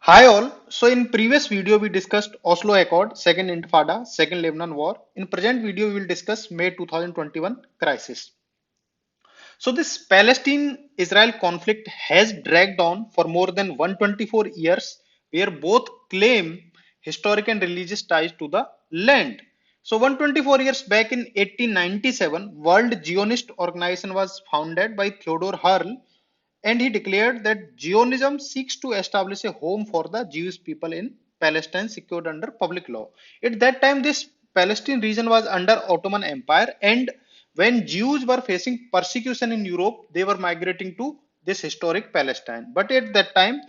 Hi all. So in previous video we discussed Oslo Accord, Second Intifada, Second Lebanon War. In present video we will discuss May 2021 crisis. So this Palestine-Israel conflict has dragged on for more than 124 years, where both claim historic and religious ties to the land. So 124 years back in 1897, World Zionist Organization was founded by Theodor Herl, and he declared that Zionism seeks to establish a home for the Jewish people in Palestine secured under public law. At that time, this Palestine region was under Ottoman Empire, and when Jews were facing persecution in Europe, they were migrating to this historic Palestine. But at that time,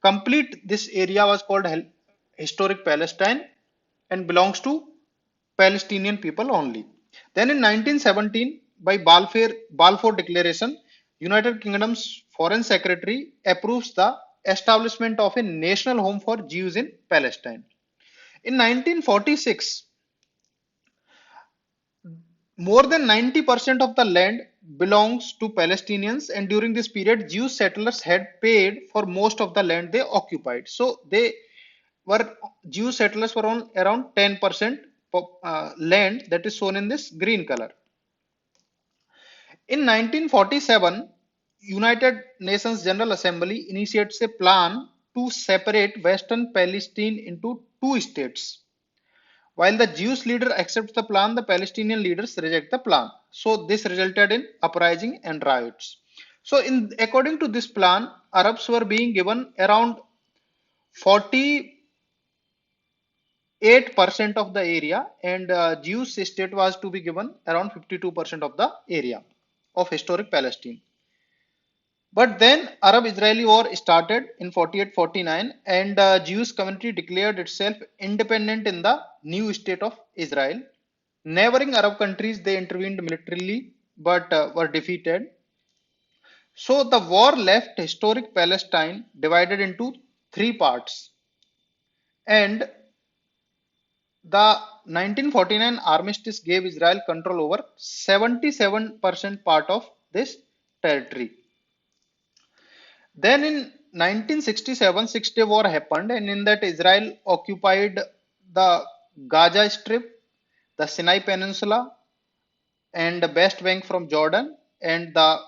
complete this area was called historic Palestine and belongs to Palestinian people only. Then in 1917, by Balfour Declaration, United Kingdom's Foreign Secretary approves the establishment of a national home for Jews in Palestine. In 1946, more than 90% of the land belongs to Palestinians, and during this period, Jewish settlers had paid for most of the land they occupied. So they were Jewish settlers were on around 10% land that is shown in this green color. In 1947, United Nations General Assembly initiates a plan to separate Western Palestine into two states. While the Jewish leader accepts the plan, the Palestinian leaders reject the plan. So this resulted in uprising and riots. So according to this plan, Arabs were being given around 48% of the area, and Jewish state was to be given around 52% of the area of historic Palestine. But then Arab-Israeli war started in 48-49, and the Jewish community declared itself independent in the new state of Israel. Neighboring Arab countries, they intervened militarily but were defeated. So the war left historic Palestine divided into three parts, and the 1949 armistice gave Israel control over 77% part of this territory. Then in 1967, Six-Day War happened, and in that Israel occupied the Gaza Strip, the Sinai Peninsula, and the West Bank from Jordan, and the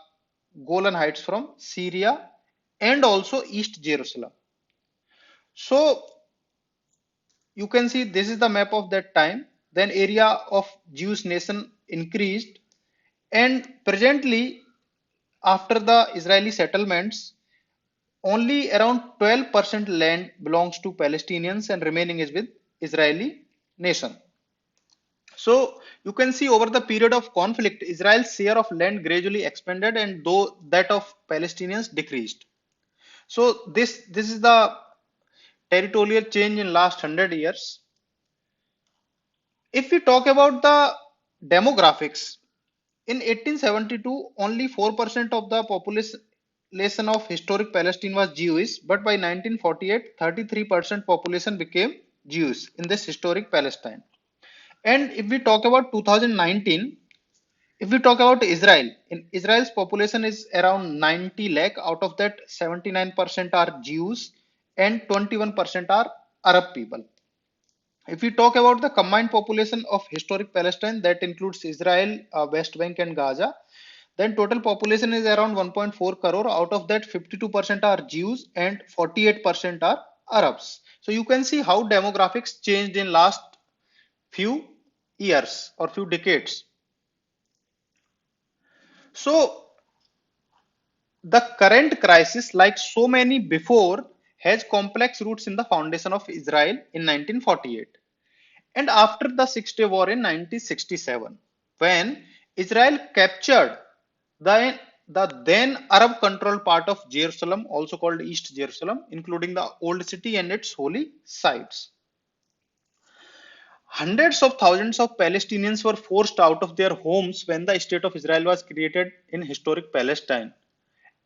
Golan Heights from Syria, and also East Jerusalem. So you can see this is the map of that time. Then area of Jewish nation increased, and presently after the Israeli settlements, only around 12% land belongs to Palestinians and remaining is with Israeli nation. So you can see over the period of conflict, Israel's share of land gradually expanded and though that of Palestinians decreased. So this is the territorial change in last 100 years. If we talk about the demographics, in 1872, only 4% of the population of historic Palestine was Jewish, but by 1948, 33% population became Jews in this historic Palestine. And if we talk about 2019, if we talk about Israel, in Israel's population is around 90 lakh, out of that 79% are Jews and 21% are Arab people. If we talk about the combined population of historic Palestine, that includes Israel, West Bank, and Gaza, then total population is around 1.4 crore. Out of that, 52% are Jews and 48% are Arabs. So you can see how demographics changed in last few years or few decades. So the current crisis, like so many before, has complex roots in the foundation of Israel in 1948. And after the Six-Day War in 1967, when Israel captured the then Arab controlled part of Jerusalem, also called East Jerusalem, including the Old City and its holy sites. Hundreds of thousands of Palestinians were forced out of their homes when the State of Israel was created in historic Palestine.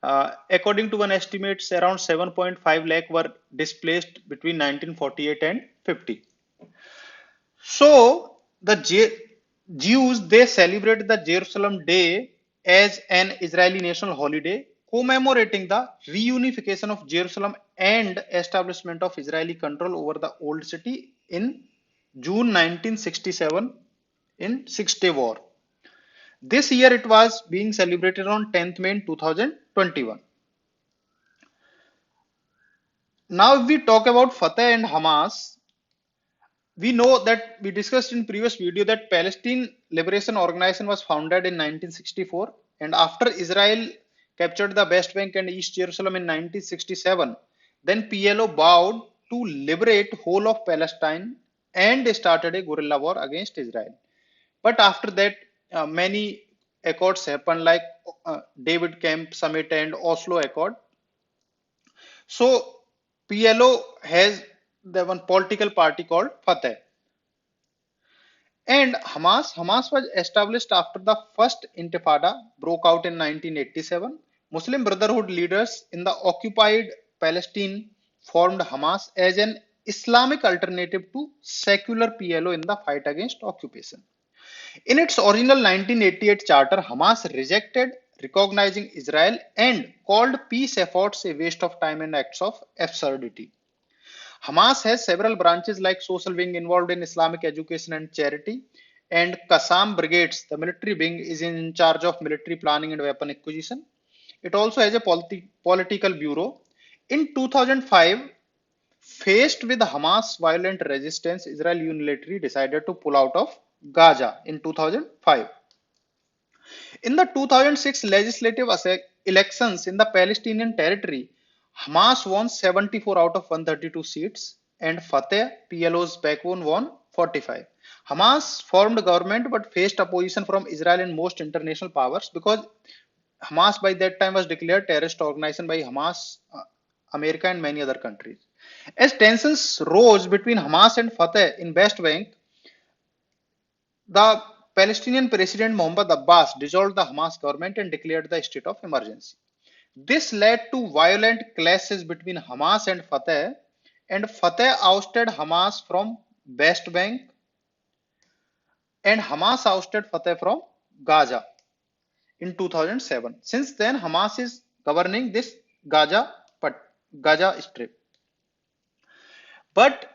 According to one estimates, around 7.5 lakh were displaced between 1948 and 50. So the Jews they celebrate the Jerusalem Day as an Israeli national holiday, commemorating the reunification of Jerusalem and establishment of Israeli control over the old city in June 1967 in Six-Day War. This year it was being celebrated on 10th May 2021. Now, if we talk about Fatah and Hamas, we know that we discussed in previous video that Palestine Liberation Organization was founded in 1964, and after Israel captured the West Bank and East Jerusalem in 1967, then PLO vowed to liberate whole of Palestine and started a guerrilla war against Israel. But after that, many accords happened like David Camp Summit and Oslo Accord. So PLO has the one political party called Fatah. And Hamas was established after the first Intifada broke out in 1987. Muslim Brotherhood leaders in the occupied Palestine formed Hamas as an Islamic alternative to secular PLO in the fight against occupation. In its original 1988 charter, Hamas rejected recognizing Israel and called peace efforts a waste of time and acts of absurdity. Hamas has several branches like social wing involved in Islamic education and charity, and Qassam brigades, the military wing, is in charge of military planning and weapon acquisition. It also has a political bureau. In 2005, faced with Hamas violent resistance, Israel unilaterally decided to pull out of Gaza in 2005. In the 2006 legislative elections in the Palestinian territory, Hamas won 74 out of 132 seats and Fatah, PLO's backbone, won 45. Hamas formed government but faced opposition from Israel and most international powers because Hamas by that time was declared terrorist organization by Hamas, America and many other countries. As tensions rose between Hamas and Fatah in West Bank, the Palestinian President Mohammed Abbas dissolved the Hamas government and declared the state of emergency. This led to violent clashes between Hamas and Fatah ousted Hamas from West Bank, and Hamas ousted Fatah from Gaza in 2007. Since then, Hamas is governing this Gaza Strip. But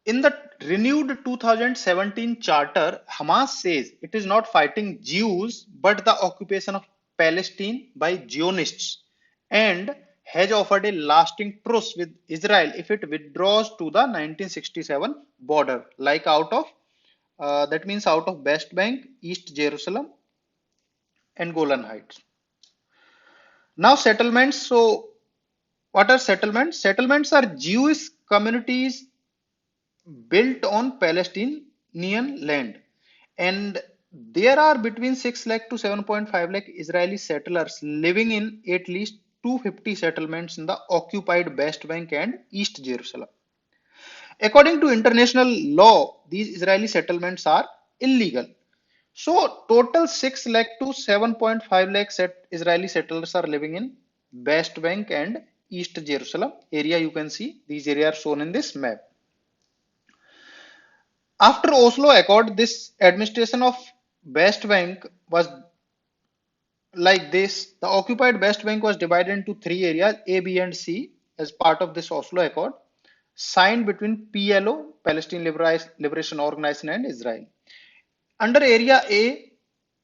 in the renewed 2017 charter, Hamas says it is not fighting Jews but the occupation of Palestine by Zionists and has offered a lasting truce with Israel if it withdraws to the 1967 border, like that means out of West Bank, East Jerusalem, and Golan Heights. Now, settlements. So, what are settlements? Settlements are Jewish communities built on Palestinian land, and there are between 6 lakh to 7.5 lakh Israeli settlers living in at least 250 settlements in the occupied West Bank and East Jerusalem. According to international law, these Israeli settlements are illegal. So total 6 lakh to 7.5 lakh Israeli settlers are living in West Bank and East Jerusalem area. You can see these areas are shown in this map. After Oslo Accord, this administration of West Bank was like this. The occupied West Bank was divided into three areas, A, B, and C, as part of this Oslo Accord, signed between PLO, Palestine Liberation Organization, and Israel. Under Area A,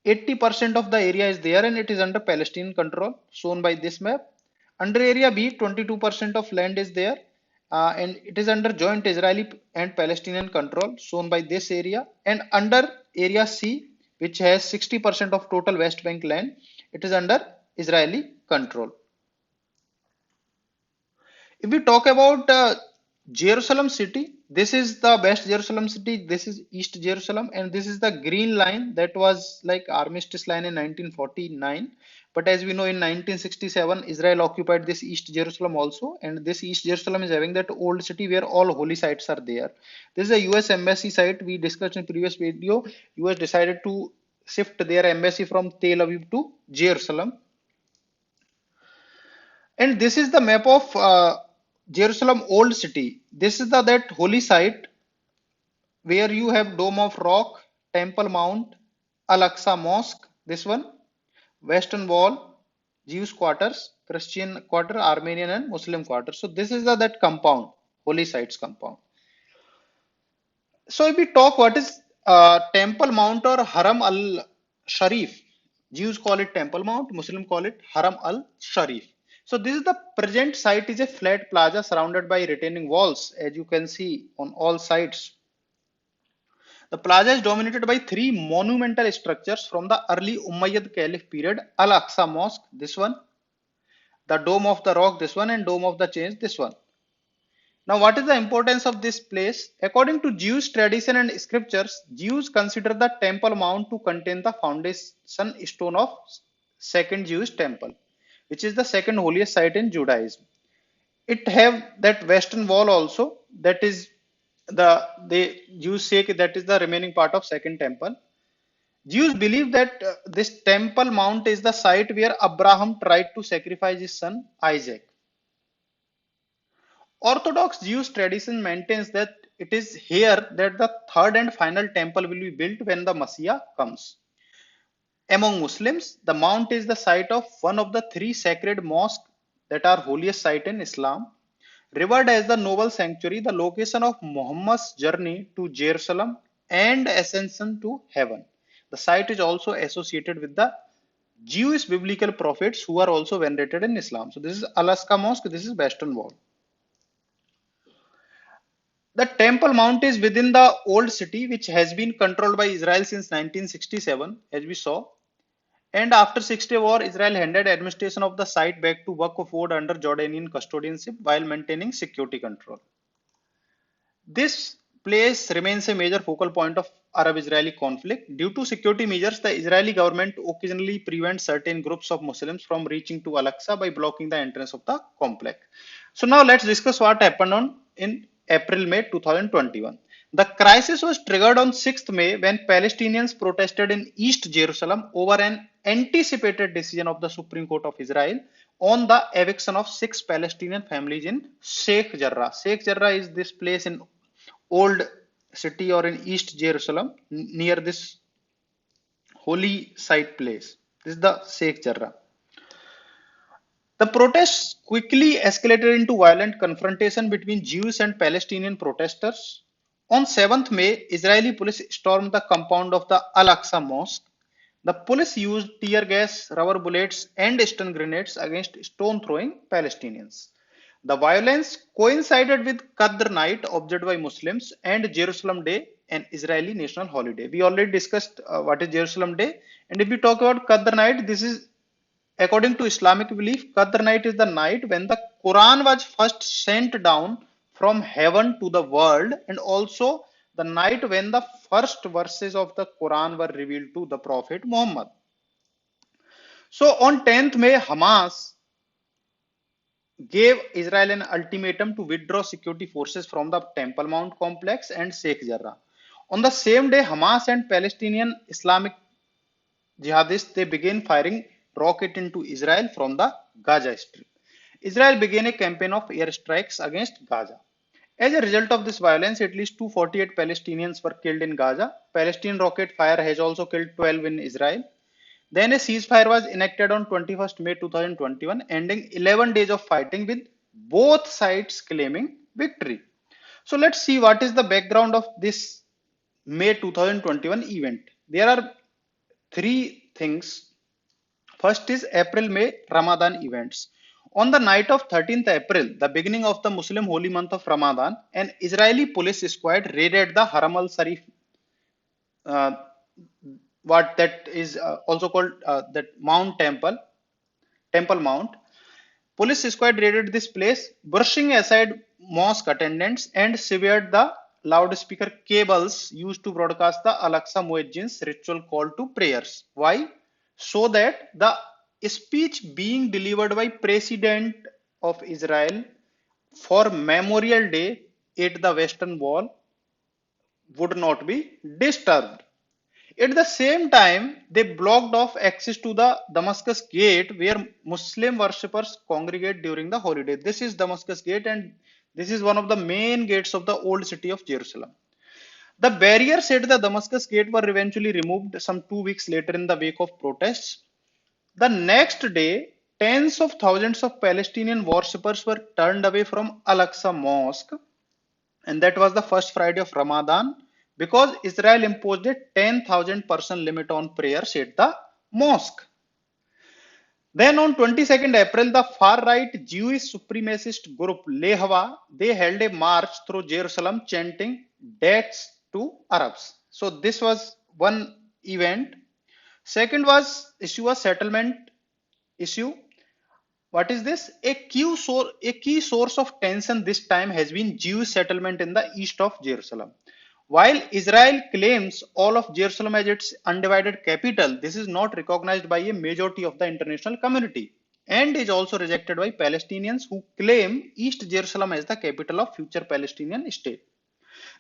80% of the area is there and it is under Palestinian control, shown by this map. Under Area B, 22% of land is there and it is under joint Israeli and Palestinian control, shown by this area. And under Area C, which has 60% of total West Bank land, it is under Israeli control. If we talk about Jerusalem city, this is the West Jerusalem city, this is East Jerusalem, and this is the green line that was like armistice line in 1949. But as we know, in 1967, Israel occupied this East Jerusalem also, and this East Jerusalem is having that old city where all holy sites are there. This is a US embassy site we discussed in previous video. US decided to shift their embassy from Tel Aviv to Jerusalem. And this is the map of Jerusalem Old City. This is that holy site where you have Dome of Rock, Temple Mount, Al-Aqsa Mosque, this one, Western Wall, Jews quarters, Christian quarter, Armenian and Muslim quarter. So this is the that compound, holy sites compound. So if we talk what is Temple Mount or Haram al Sharif, Jews call it Temple Mount, Muslim call it Haram al Sharif. So this is the present site is a flat plaza surrounded by retaining walls, as you can see on all sides. The plaza is dominated by three monumental structures from the early Umayyad Caliph period: Al Aqsa Mosque, this one, the Dome of the Rock, this one, and Dome of the Change, this one. Now, what is the importance of this place? According to Jewish tradition and scriptures, Jews consider the Temple Mount to contain the foundation stone of second Jewish temple, which is the second holiest site in Judaism. It have that western wall also. That is the Jews say that is the remaining part of second temple. Jews believe that this Temple Mount is the site where Abraham tried to sacrifice his son Isaac. Orthodox Jewish tradition maintains that it is here that the third and final temple will be built when the Messiah comes. Among Muslims, the mount is the site of one of the three sacred mosques that are holiest site in Islam. Revered as the noble sanctuary, the location of Muhammad's journey to Jerusalem and ascension to heaven. The site is also associated with the Jewish biblical prophets who are also venerated in Islam. So this is Al-Aqsa Mosque, this is Western Wall. The Temple Mount is within the old city, which has been controlled by Israel since 1967, as we saw. And after 6 Day War, Israel handed administration of the site back to Waqf Board under Jordanian custodianship while maintaining security control. This place remains a major focal point of Arab-Israeli conflict. Due to security measures, the Israeli government occasionally prevents certain groups of Muslims from reaching to Al-Aqsa by blocking the entrance of the complex. So now let's discuss what happened in April-May 2021. The crisis was triggered on 6th May when Palestinians protested in East Jerusalem over an anticipated decision of the Supreme Court of Israel on the eviction of 6 Palestinian families in Sheikh Jarrah. Sheikh Jarrah is this place in old city or in East Jerusalem near this holy site place. This is the Sheikh Jarrah. The protests quickly escalated into violent confrontation between Jews and Palestinian protesters. On 7th May, Israeli police stormed the compound of the Al-Aqsa Mosque. The police used tear gas, rubber bullets, and stun grenades against stone-throwing Palestinians. The violence coincided with Qadr night observed by Muslims and Jerusalem Day, an Israeli national holiday. We already discussed what is Jerusalem Day, and if we talk about Qadr night, this is according to Islamic belief. Qadr night is the night when the Quran was first sent down from heaven to the world, and also the night when the first verses of the Quran were revealed to the Prophet Muhammad. So on 10th May, Hamas gave Israel an ultimatum to withdraw security forces from the Temple Mount complex and Sheikh Jarrah. On the same day, Hamas and Palestinian Islamic jihadists they began firing rocket into Israel from the Gaza Strip. Israel began a campaign of airstrikes against Gaza. As a result of this violence, at least 248 Palestinians were killed in Gaza. Palestinian rocket fire has also killed 12 in Israel. Then a ceasefire was enacted on 21st May 2021, ending 11 days of fighting with both sides claiming victory. So let's see what is the background of this May 2021 event. There are three things. First is April-May Ramadan events. On the night of 13th April, the beginning of the Muslim holy month of Ramadan, an Israeli police squad raided the Haram al-Sharif, uh, what that is also called that Mount Temple Mount. Police squad raided this place, brushing aside mosque attendants and severed the loudspeaker cables used to broadcast the Al-Aqsa Muezzins ritual call to prayers. Why? So that the speech being delivered by President of Israel for Memorial Day at the Western Wall would not be disturbed. At the same time, they blocked off access to the Damascus Gate where Muslim worshippers congregate during the holiday. This is Damascus Gate, and this is one of the main gates of the old city of Jerusalem. The barriers at the Damascus Gate were eventually removed some 2 weeks later in the wake of protests. The next day, tens of thousands of Palestinian worshippers were turned away from Al-Aqsa Mosque, and that was the first Friday of Ramadan because Israel imposed a 10,000 person limit on prayers at the mosque. Then on 22nd April, the far-right Jewish supremacist group Lehava, they held a march through Jerusalem chanting deaths to Arabs. So this was one event. Second was issue a settlement issue. What is this? A key source of tension this time has been Jewish settlement in the east of Jerusalem. While Israel claims all of Jerusalem as its undivided capital, this is not recognized by a majority of the international community and is also rejected by Palestinians who claim East Jerusalem as the capital of future Palestinian state.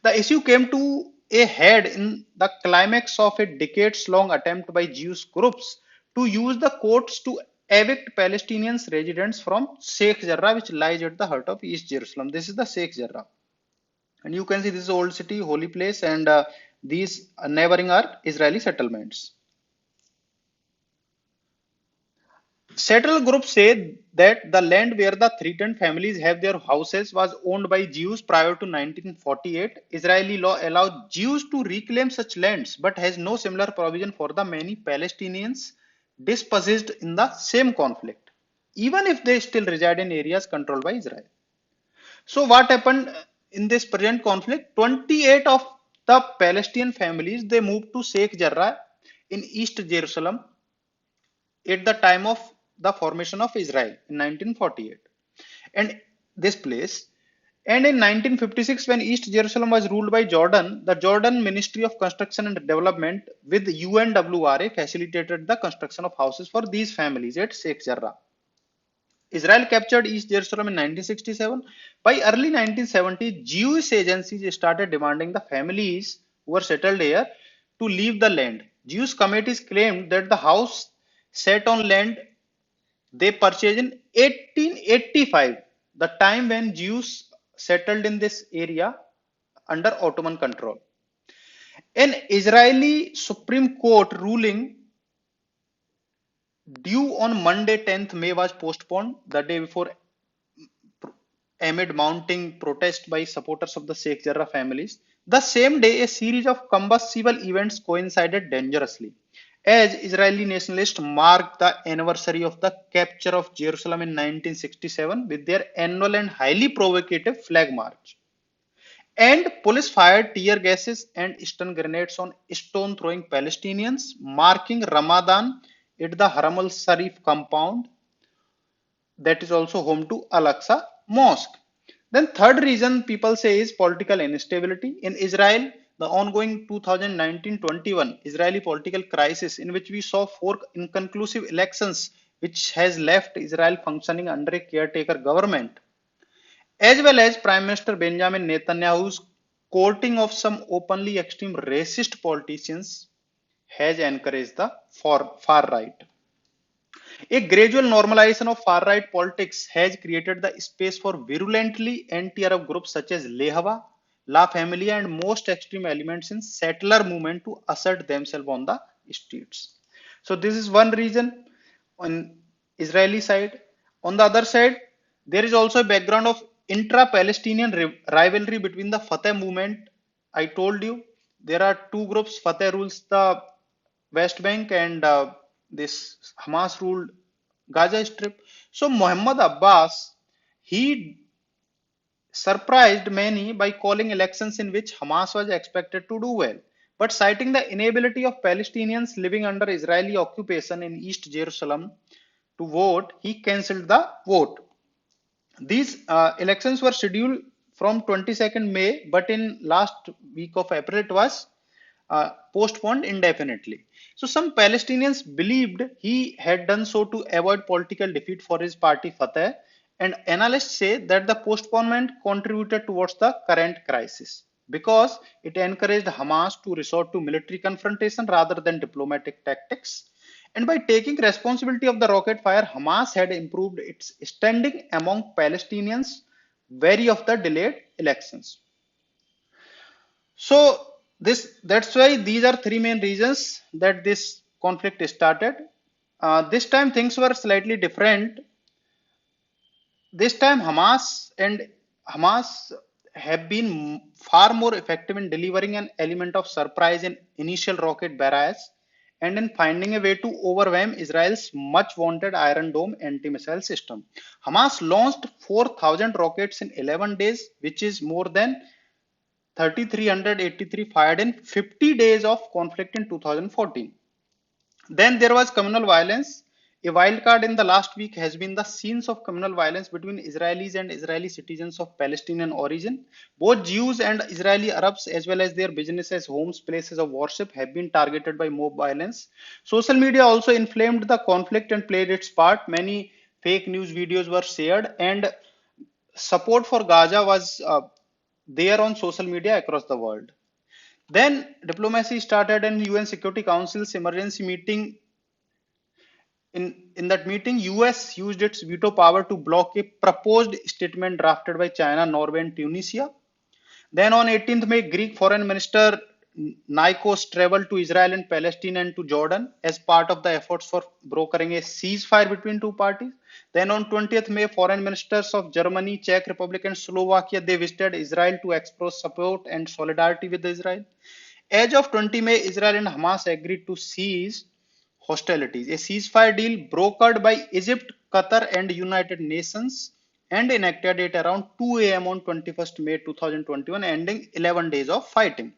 The issue came to a head in the climax of a decades-long attempt by Jewish groups to use the courts to evict Palestinians residents from Sheikh Jarrah, which lies at the heart of East Jerusalem. This is the Sheikh Jarrah. And you can see this is old city, holy place, and these neighboring are Israeli settlements. Settler groups say that the land where the threatened families have their houses was owned by Jews prior to 1948. Israeli law allows Jews to reclaim such lands but has no similar provision for the many Palestinians dispossessed in the same conflict, even if they still reside in areas controlled by Israel. So what happened in this present conflict? 28 of the Palestinian families they moved to Sheikh Jarrah in East Jerusalem at the time of the formation of Israel in 1948. And this place, and in 1956, when East Jerusalem was ruled by Jordan, the Jordan Ministry of Construction and Development with UNWRA facilitated the construction of houses for these families at Sheikh Jarrah. Israel captured East Jerusalem in 1967. By early 1970s, Jewish agencies started demanding the families who were settled here to leave the land. Jewish committees claimed that the house sat on land they purchased in 1885, the time when Jews settled in this area under Ottoman control. An Israeli Supreme Court ruling due on Monday 10th May was postponed the day before amid mounting protest by supporters of the Sheikh Jarrah families. The same day, a series of combustible events coincided dangerously, as Israeli nationalists marked the anniversary of the capture of Jerusalem in 1967 with their annual and highly provocative flag march. And police fired tear gases and stun grenades on stone throwing Palestinians, marking Ramadan at the Haram al Sharif compound that is also home to Al-Aqsa Mosque. Then third reason people say is political instability. In Israel, the ongoing 2019-21 Israeli political crisis in which we saw four inconclusive elections which has left Israel functioning under a caretaker government, as well as Prime Minister Benjamin Netanyahu's courting of some openly extreme racist politicians has encouraged the far right. A gradual normalization of far-right politics has created the space for virulently anti-Arab groups such as Lehava, La Familia, and most extreme elements in settler movement to assert themselves on the streets. So this is one reason on Israeli side. On the other side, there is also a background of intra-Palestinian rivalry between the Fatah movement. I told you there are two groups. Fatah rules the West Bank and this Hamas ruled Gaza Strip. So Muhammad Abbas, he surprised many by calling elections in which Hamas was expected to do well. But citing the inability of Palestinians living under Israeli occupation in East Jerusalem to vote, he cancelled the vote. These elections were scheduled from 22nd May, but in last week of April it was postponed indefinitely. So some Palestinians believed he had done so to avoid political defeat for his party Fatah, and analysts say that the postponement contributed towards the current crisis because it encouraged Hamas to resort to military confrontation rather than diplomatic tactics. And by taking responsibility of the rocket fire, Hamas had improved its standing among Palestinians wary of the delayed elections. So that's why these are three main reasons that this conflict started. This time things were slightly different. This time Hamas have been far more effective in delivering an element of surprise in initial rocket barrages and in finding a way to overwhelm Israel's much wanted Iron Dome anti-missile system. Hamas launched 4,000 rockets in 11 days, which is more than 3,383 fired in 50 days of conflict in 2014. Then there was communal violence. A wild card in the last week has been the scenes of communal violence between Israelis and Israeli citizens of Palestinian origin. Both Jews and Israeli Arabs, as well as their businesses, homes, places of worship, have been targeted by mob violence. Social media also inflamed the conflict and played its part. Many fake news videos were shared, and support for Gaza was there on social media across the world. Then diplomacy started, and UN Security Council's emergency meeting. In that meeting, US used its veto power to block a proposed statement drafted by China, Norway, and Tunisia. Then on 18th May, Greek Foreign Minister Nikos traveled to Israel and Palestine and to Jordan as part of the efforts for brokering a ceasefire between two parties. Then on 20th May, foreign ministers of Germany, Czech Republic, and Slovakia they visited Israel to express support and solidarity with Israel. As of 20 May, Israel and Hamas agreed to cease hostilities. A ceasefire deal brokered by Egypt, Qatar, and United Nations and enacted at around 2 a.m. on 21st May 2021, ending 11 days of fighting.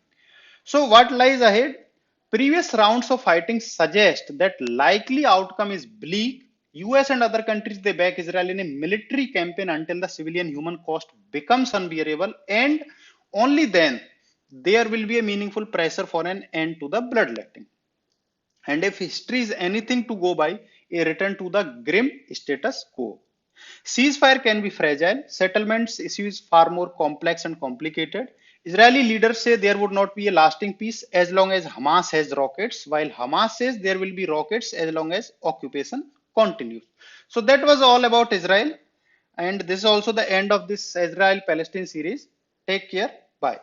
So, what lies ahead? Previous rounds of fighting suggest that likely outcome is bleak. US and other countries they back Israel in a military campaign until the civilian human cost becomes unbearable, and only then there will be a meaningful pressure for an end to the bloodletting. And if history is anything to go by, a return to the grim status quo. Ceasefire can be fragile, settlements issues far more complex and complicated. Israeli leaders say there would not be a lasting peace as long as Hamas has rockets, while Hamas says there will be rockets as long as occupation continues. So that was all about Israel. And this is also the end of this Israel Palestine series. Take care. Bye.